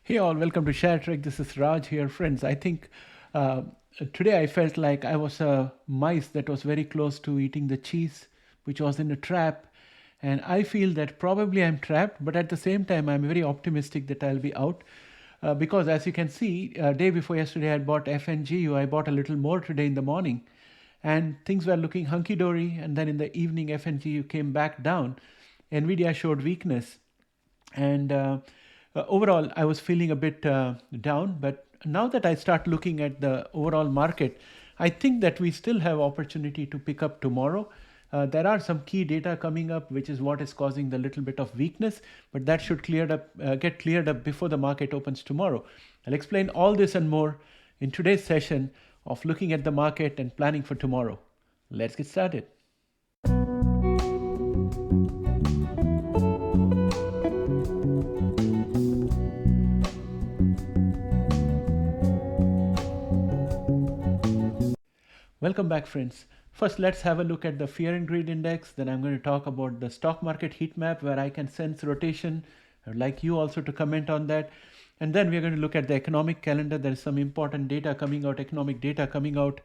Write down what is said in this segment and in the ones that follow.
Hey all, welcome to ShareTreck. This is Raj here, friends. I think today I felt like I was a mice that was very close to eating the cheese, which was in a trap. And I feel that probably I'm trapped, but at the same time, I'm very optimistic that I'll be out. Because as you can see, day before yesterday, I had bought FNGU. I bought a little more today in the morning, and things were looking hunky-dory. And then in the evening, FNGU came back down. NVDA showed weakness. And overall, I was feeling a bit down. But now that I start looking at the overall market, I think that we still have opportunity to pick up tomorrow. There are some key data coming up, which is what is causing the little bit of weakness, but that should get cleared up before the market opens tomorrow. I'll explain all this and more in today's session of looking at the market and planning for tomorrow. Let's get started. Welcome back, friends. First, let's have a look at the fear and greed index. Then I'm going to talk about the stock market heat map where I can sense rotation. I'd like you also to comment on that. And then we're going to look at the economic calendar. There is some important data coming out, economic data coming out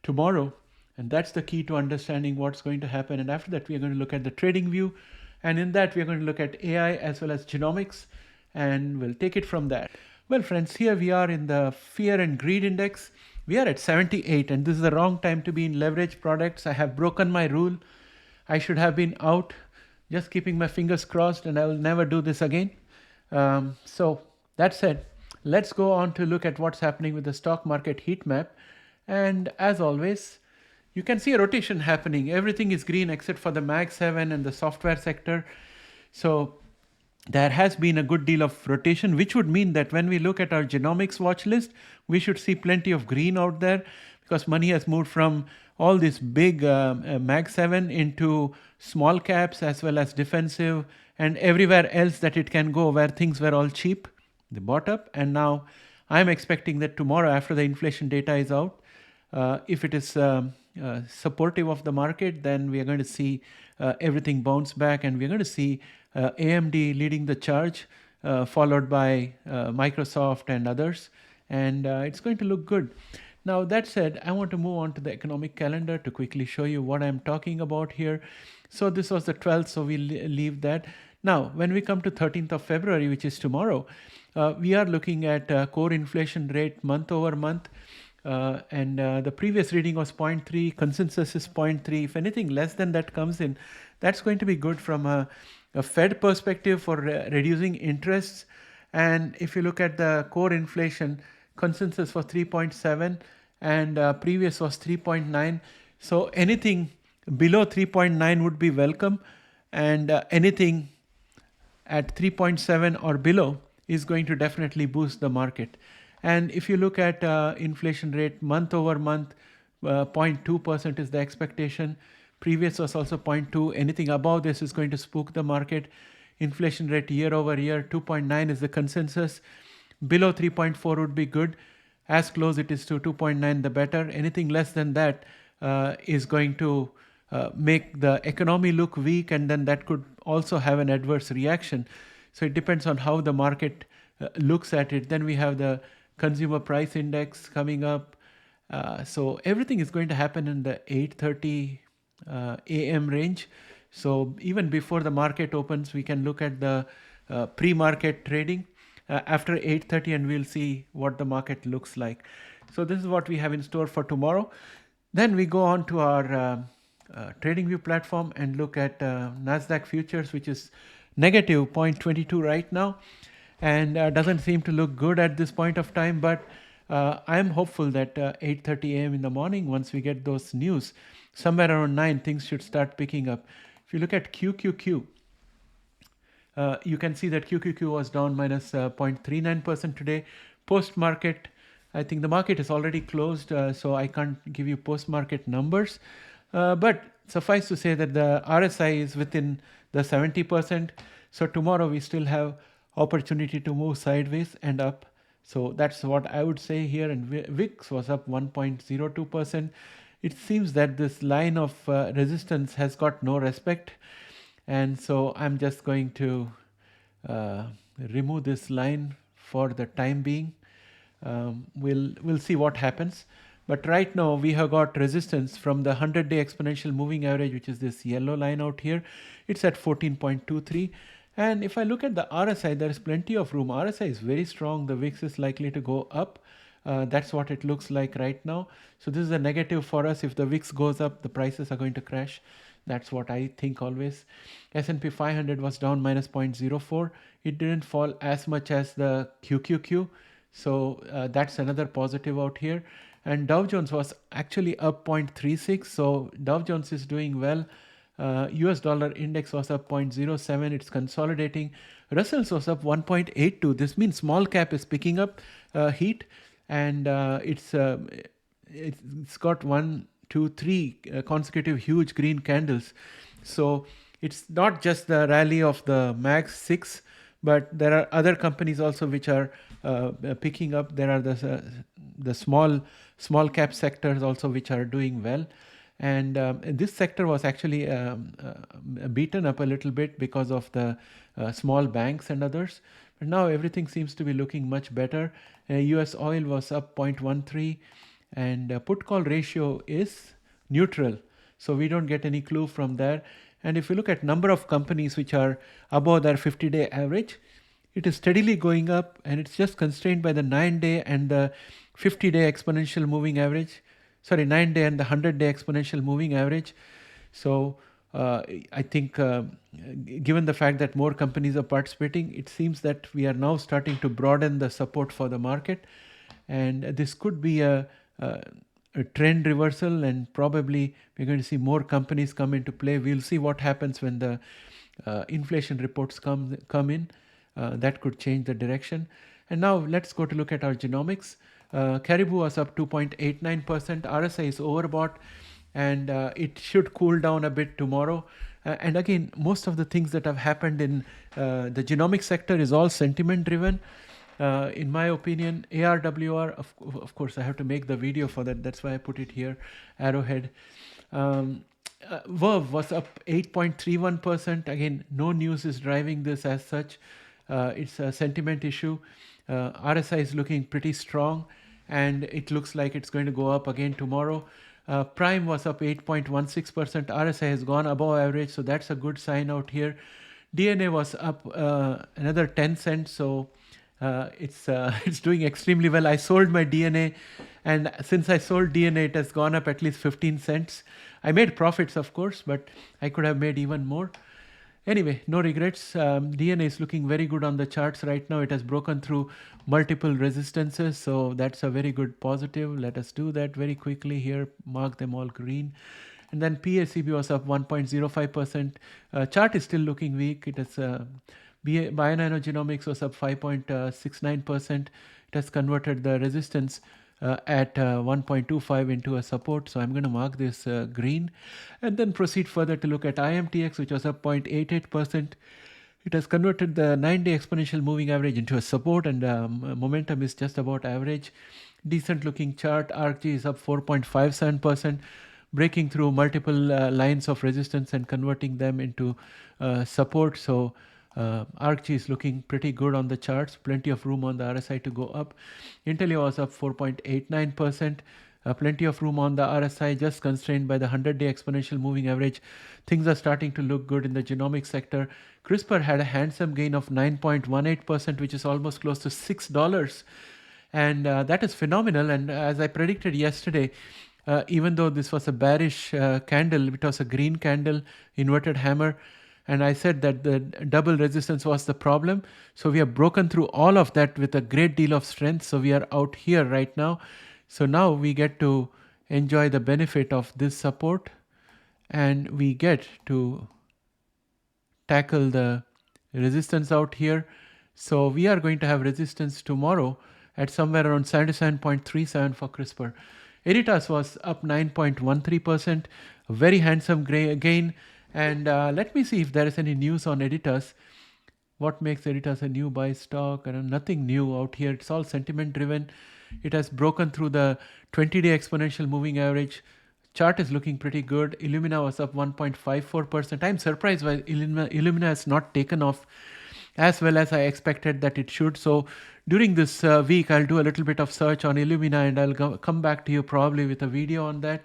tomorrow. And that's the key to understanding what's going to happen. And after that, we're going to look at the trading view. And in that, we're going to look at AI as well as genomics. And we'll take it from there. Well, friends, here we are in the fear and greed index. We are at 78, and this is the wrong time to be in leverage products. I have broken my rule. I should have been out, just keeping my fingers crossed, and I will never do this again. So that said, let's go on to look at what's happening with the stock market heat map. And as always, you can see a rotation happening. Everything is green except for the Mag 7 and the software sector. So there has been a good deal of rotation, which would mean that when we look at our genomics watch list, we should see plenty of green out there because money has moved from all this big Mag 7 into small caps as well as defensive and everywhere else that it can go where things were all cheap. They bought up, and now I'm expecting that tomorrow after the inflation data is out, if it is supportive of the market, then we are going to see everything bounce back, and we're going to see AMD leading the charge, followed by Microsoft and others, and it's going to look good. Now that said, I want to move on to the economic calendar to quickly show you what I'm talking about here. So this was the 12th, so we'll leave that. Now, when we come to 13th of February, which is tomorrow, we are looking at core inflation rate month over month. And the previous reading was 0.3, consensus is 0.3. If anything less than that comes in, that's going to be good from a Fed perspective for reducing interests. And if you look at the core inflation, consensus was 3.7 and previous was 3.9. So anything below 3.9 would be welcome, and anything at 3.7 or below is going to definitely boost the market. And if you look at inflation rate month over month, 0.2% is the expectation. Previous was also 0.2. Anything above this is going to spook the market. Inflation rate year over year, 2.9 is the consensus. Below 3.4 would be good. As close it is to 2.9, the better. Anything less than that is going to make the economy look weak, and then that could also have an adverse reaction. So it depends on how the market looks at it. Then we have the consumer price index coming up. So everything is going to happen in the 8:30 a.m. range. So even before the market opens, we can look at the pre-market trading after 8:30, and we'll see what the market looks like. So this is what we have in store for tomorrow. Then we go on to our TradingView platform and look at Nasdaq Futures, which is negative 0.22 right now, and doesn't seem to look good at this point of time, but I'm hopeful that 8:30 a.m. in the morning, once we get those news, somewhere around 9, things should start picking up. If you look at QQQ, you can see that QQQ was down minus 0.39% today. Post-market, I think the market is already closed, so I can't give you post-market numbers. But suffice to say that the RSI is within the 70%. So tomorrow we still have opportunity to move sideways and up. So that's what I would say here. And VIX was up 1.02%. It seems that this line of resistance has got no respect. And so I'm just going to remove this line for the time being. We'll see what happens. But right now we have got resistance from the 100-day exponential moving average, which is this yellow line out here. It's at 14.23. And if I look at the RSI, there is plenty of room. RSI is very strong. The VIX is likely to go up. That's what it looks like right now. So this is a negative for us. If the VIX goes up, the prices are going to crash. That's what I think always. S&P 500 was down minus 0.04. It didn't fall as much as the QQQ. So that's another positive out here. And Dow Jones was actually up 0.36. So Dow Jones is doing well. US dollar index was up 0.07. It's consolidating. Russell's was up 1.82. This means small cap is picking up heat, and it's got 1, 2, 3 consecutive huge green candles. So it's not just the rally of the MAX 6, but there are other companies also which are picking up. There are the small cap sectors also which are doing well. And this sector was actually beaten up a little bit because of the small banks and others. But now everything seems to be looking much better. US oil was up 0.13, and put call ratio is neutral. So we don't get any clue from there. And if you look at number of companies which are above their 50-day average, it is steadily going up, and it's just constrained by the 9-day and the 50-day exponential moving average. 9-day and the 100-day exponential moving average. So I think given the fact that more companies are participating, it seems that we are now starting to broaden the support for the market. And this could be a trend reversal, and probably we're going to see more companies come into play. We'll see what happens when the inflation reports come in. That could change the direction. And now let's go to look at our genomics. Caribou was up 2.89%. RSI is overbought, and it should cool down a bit tomorrow. And again, most of the things that have happened in the genomic sector is all sentiment driven. In my opinion, ARWR, of course, I have to make the video for that. That's why I put it here, Arrowhead. VERV was up 8.31%. Again, no news is driving this as such. It's a sentiment issue. RSI is looking pretty strong, and it looks like it's going to go up again tomorrow. Prime was up 8.16%. RSI has gone above average, so that's a good sign out here. DNA was up another 10 cents, so it's doing extremely well. I sold my DNA, and since I sold DNA, it has gone up at least 15 cents. I made profits, of course, but I could have made even more. Anyway, no regrets. DNA is looking very good on the charts right now. It has broken through multiple resistances, so that's a very good positive. Let us do that very quickly here. Mark them all green. And then PACB was up 1.05%. Chart is still looking weak. It is Bionanogenomics was up 5.69%. It has converted the resistance at 1.25 into a support. So I'm going to mark this green, and then proceed further to look at IMTX, which was up 0.88%. It has converted the 9-day exponential moving average into a support, and momentum is just about average. Decent looking chart. ARKG is up 4.57%, breaking through multiple lines of resistance and converting them into support. So ARKG is looking pretty good on the charts. Plenty of room on the RSI to go up. NTLA was up 4.89%. Plenty of room on the RSI, just constrained by the 100-day exponential moving average. Things are starting to look good in the genomics sector. CRISPR had a handsome gain of 9.18%, which is almost close to $6. And that is phenomenal. And as I predicted yesterday, even though this was a bearish candle, it was a green candle, inverted hammer. And I said that the double resistance was the problem. So we have broken through all of that with a great deal of strength. So we are out here right now. So now we get to enjoy the benefit of this support, and we get to tackle the resistance out here. So we are going to have resistance tomorrow at somewhere around 77.37 for CRISPR. Editas was up 9.13%, a very handsome gain. And let me see if there is any news on Editas. What makes Editas a new buy stock? Nothing new out here. It's all sentiment driven. It has broken through the 20-day exponential moving average. Chart is looking pretty good. Illumina was up 1.54%. I'm surprised why Illumina has not taken off. as well as I expected that it should. So during this week, I'll do a little bit of search on Illumina, and I'll come back to you probably with a video on that.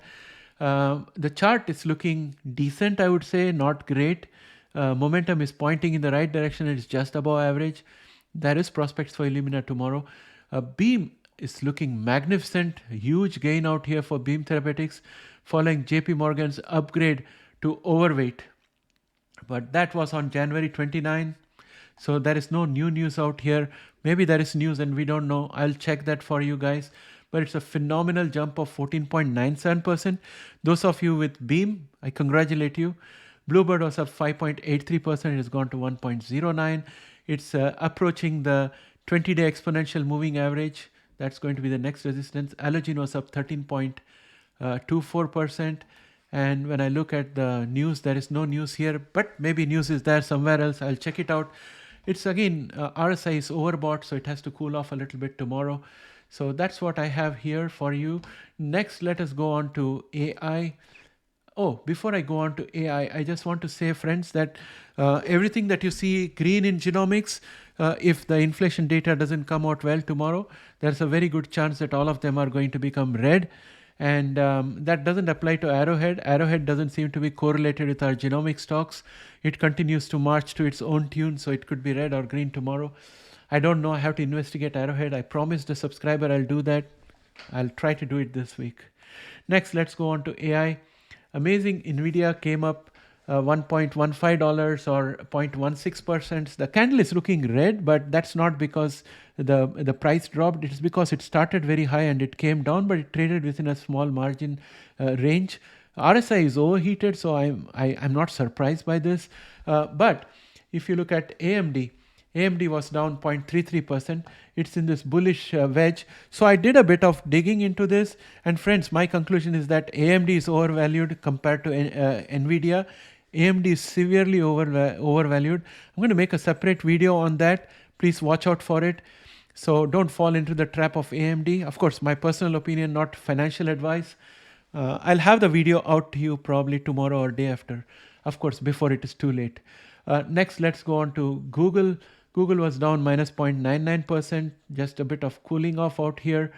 The chart is looking decent, I would say, not great. Momentum is pointing in the right direction. It's just above average. There is prospects for Illumina tomorrow. Beam is looking magnificent. Huge gain out here for Beam Therapeutics following JP Morgan's upgrade to overweight. But that was on January 29. So there is no new news out here. Maybe there is news and we don't know. I'll check that for you guys. But it's a phenomenal jump of 14.97%. Those of you with Beam, I congratulate you. Bluebird was up 5.83%. It has gone to 1.09. It's approaching the 20-day exponential moving average. That's going to be the next resistance. Allogene was up 13.24%. And when I look at the news, there is no news here, but maybe news is there somewhere else. I'll check it out. It's again, RSI is overbought, so it has to cool off a little bit tomorrow. So that's what I have here for you. Next, let us go on to AI. Oh, before I go on to AI, I just want to say, friends, that everything that you see green in genomics, if the inflation data doesn't come out well tomorrow, there's a very good chance that all of them are going to become red. And that doesn't apply to Arrowhead. Arrowhead doesn't seem to be correlated with our genomic stocks. It continues to march to its own tune, so it could be red or green tomorrow. I don't know. I have to investigate Arrowhead. I promised a subscriber I'll do that. I'll try to do it this week. Next, let's go on to AI. Amazing. NVIDIA came up $1.15 or 0.16%. The candle is looking red, but that's not because the price dropped. It's because it started very high and it came down, but it traded within a small margin range. RSI is overheated, so I'm not surprised by this. But if you look at AMD was down 0.33%. It's in this bullish wedge. So I did a bit of digging into this. And friends, my conclusion is that AMD is overvalued compared to NVIDIA. AMD is severely overvalued. I'm going to make a separate video on that. Please watch out for it. So don't fall into the trap of AMD. Of course, my personal opinion, not financial advice. I'll have the video out to you probably tomorrow or day after. Of course, before it is too late. Next, let's go on to Google. Google was down minus 0.99%, just a bit of cooling off out here.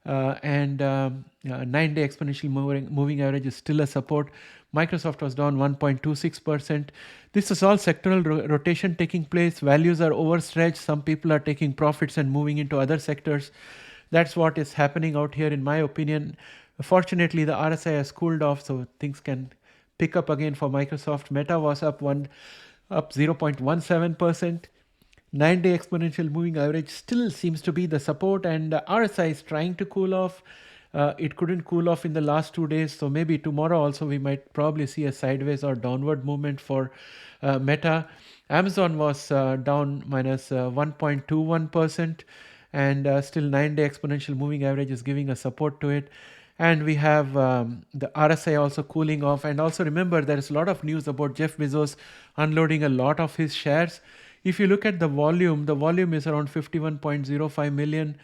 9-day exponential moving average is still a support. Microsoft was down 1.26%. This is all sectoral rotation taking place. Values are overstretched. Some people are taking profits and moving into other sectors. That's what is happening out here, in my opinion. Fortunately, the RSI has cooled off, so things can pick up again for Microsoft. Meta was up 0.17%. 9-day exponential moving average still seems to be the support, and RSI is trying to cool off. It couldn't cool off in the last 2 days, so maybe tomorrow also we might probably see a sideways or downward movement for Meta. Amazon was down minus 1.21%, and still 9-day exponential moving average is giving a support to it. And we have the RSI also cooling off. And also remember, there is a lot of news about Jeff Bezos unloading a lot of his shares. If you look at the volume is around 51.05 million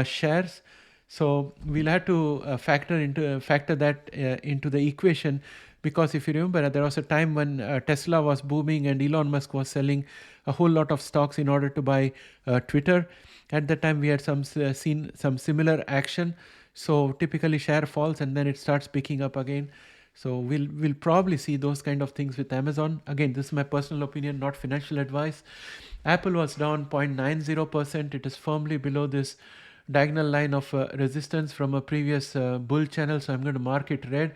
shares. So we'll have to factor that into the equation, because if you remember, there was a time when Tesla was booming and Elon Musk was selling a whole lot of stocks in order to buy Twitter. At that time, we had seen some similar action. So typically share falls and then it starts picking up again. So we'll probably see those kind of things with Amazon. Again, this is my personal opinion, not financial advice. Apple was down 0.90%. It is firmly below this diagonal line of resistance from a previous bull channel. So I'm going to mark it red.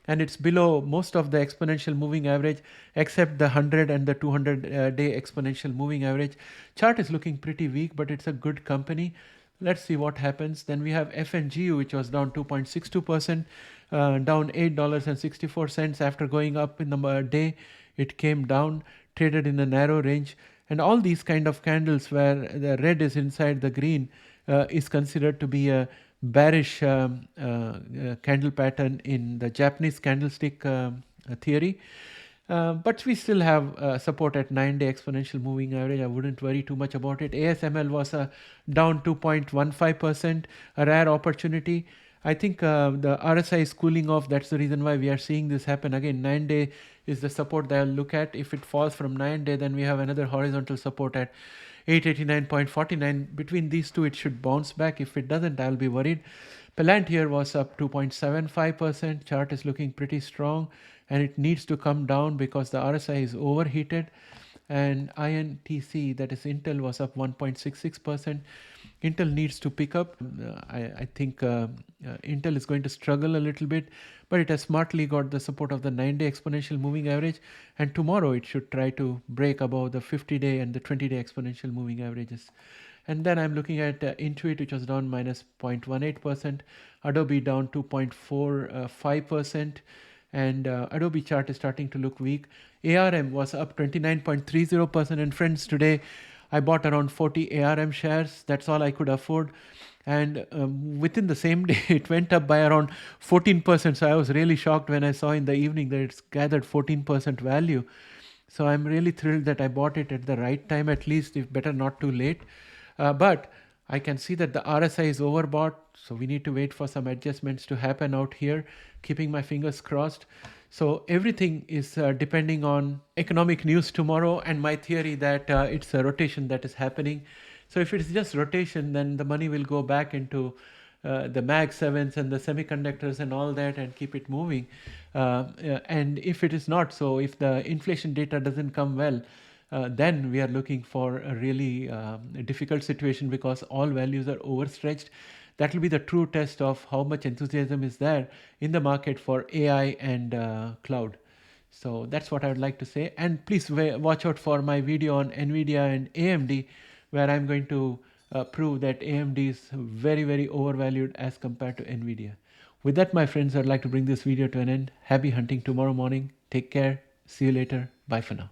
And it's below most of the exponential moving average, except the 100 and the 200-day exponential moving average. Chart is looking pretty weak, but it's a good company. Let's see what happens. Then we have FNGU, which was down 2.62%, down $8.64 after going up in the day. It came down, traded in a narrow range. And all these kind of candles where the red is inside the green is considered to be a bearish candle pattern in the Japanese candlestick theory. But we still have support at 9-day exponential moving average. I wouldn't worry too much about it. ASML was down 2.15%, a rare opportunity. I think the RSI is cooling off. That's the reason why we are seeing this happen. Again, 9-day is the support that I'll look at. If it falls from 9-day, then we have another horizontal support at 889.49. Between these two, it should bounce back. If it doesn't, I'll be worried. Palantir was up 2.75%. Chart is looking pretty strong, and it needs to come down because the RSI is overheated. And INTC, that is Intel, was up 1.66%. Intel needs to pick up. I think Intel is going to struggle a little bit, but it has smartly got the support of the 9-day exponential moving average, and tomorrow it should try to break above the 50-day and the 20-day exponential moving averages. And then I'm looking at Intuit, which was down minus 0.18%, Adobe down 2.45%, and Adobe chart is starting to look weak. ARM was up 29.30%, and friends, today I bought around 40 ARM shares. That's all I could afford. And within the same day, it went up by around 14%. So I was really shocked when I saw in the evening that it's gathered 14% value. So I'm really thrilled that I bought it at the right time, at least, if better not too late. But I can see that the RSI is overbought. So we need to wait for some adjustments to happen out here, keeping my fingers crossed. So everything is depending on economic news tomorrow and my theory that it's a rotation that is happening. So if it's just rotation, then the money will go back into the Mag 7s and the semiconductors and all that and keep it moving. And if it is not so, if the inflation data doesn't come well, then we are looking for a really difficult situation because all values are overstretched. That will be the true test of how much enthusiasm is there in the market for AI and cloud. So that's what I would like to say. And please watch out for my video on NVIDIA and AMD, where I'm going to prove that AMD is very, very overvalued as compared to NVIDIA. With that, my friends, I'd like to bring this video to an end. Happy hunting tomorrow morning. Take care. See you later. Bye for now.